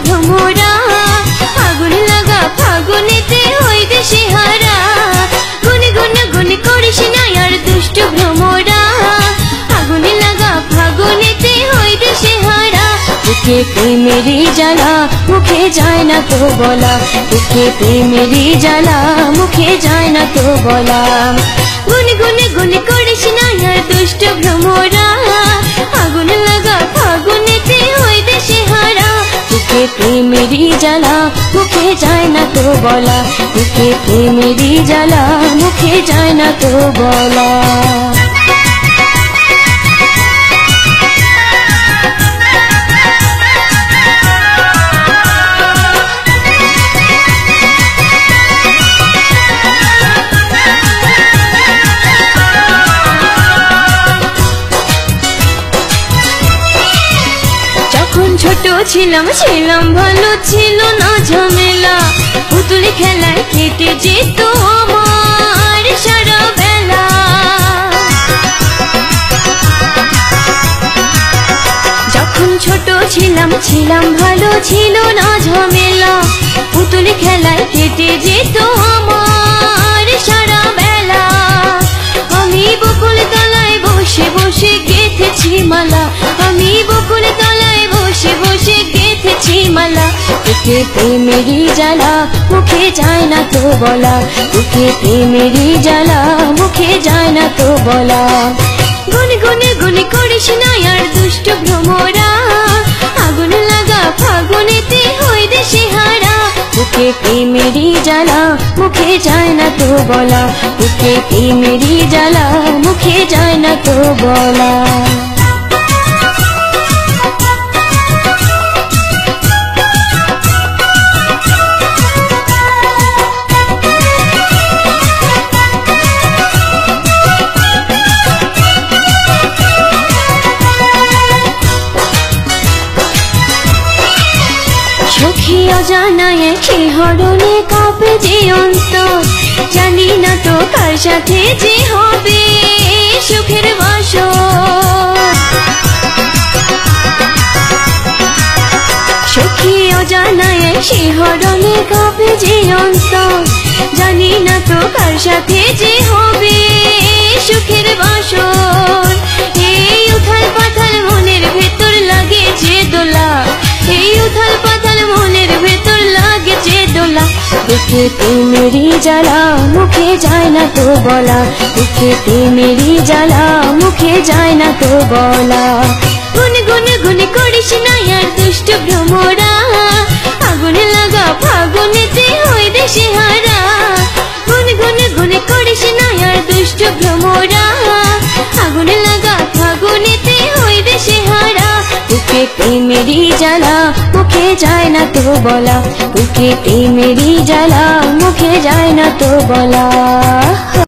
ভ্রমরা আগুন লাগা ফাগুনেতে হই দিশেহারা গুনে গুনে গুনে করিস না আর দুষ্ট ভ্রমরা আগুন লাগা ফাগুনেতে হই দিশেহারা বুকে প্রেমেরই জ্বালা মুখে যায় না তো বলা বুকে প্রেমেরই জ্বালা মুখে যায় না তো বলা গুনে গুনে গুনে করিস না আর দুষ্ট ভ্রমরা আগুন লাগা ফাগুনেতে হই দিশেহারা বুকে প্রেমেরই জ্বালা মুখে যায় না তো বলা বুকে প্রেমেরই জ্বালা মুখে যায় না তো বলা ছোট ছিলাম ছিলাম ভালো ছিল না ঝামেলা পুতুল খেলায় কেটে যেত আমার সারা বেলা যখন ছোট ছিলাম ছিলাম ভালো ছিল না ঝামেলা পুতুল খেলায় কেটে যেত আমার সারা বেলা আমি বকুল তলায় বসে বসে গেঁথেছি মালা আমি বকুল তলায় বসে বসে গেঁথেছি মালা বুকে প্রেমেরই জ্বালা মুখে যায় না তো বলা বুকে প্রেমেরই জ্বালা মুখে যায় না তো বলা গুনে গুনে গুনে করিস না আর দুষ্ট ভ্রমরা আগুন লাগা ফাগুনেতে হই দিশেহারা বুকে প্রেমেরই জ্বালা মুখে যায় না তো বলা বুকে প্রেমেরই জ্বালা মুখে যায় না তো বলা সখী অজানায় শিহরণে কাঁপে যে অন্তর জানি না তো কার সাথে যে হবে সুখের বাসর সখী অজানায় শিহরণে কাঁপে যে অন্তর জানি না তো কার সাথে যে হবে সুখের বাসর এই উথাল পাথাল মনের ভেতর লাগে যে দোলা এই উথাল পাথাল মনের ভেতর লাগে যে দোলা বুকে প্রেমেরই জ্বালা মুখে যায় না তো বলা বুকে প্রেমেরই জ্বালা মুখে যায় না তো বলা গুনে গুনে গুনে করিস না আর দুষ্ট ভ্রমরা আগুন লাগা ফাগুনেতে হই দিশেহারা গুনে গুনে গুনে করিস না আর দুষ্ট ভ্রমরা আগুন লাগা ফাগুনেতে হই দিশেহারা বুকে প্রেমেরই জ্বালা মুখে যায় না তো বলা বুকে প্রেমেরই জ্বালা মুখে যায় না তো বলা।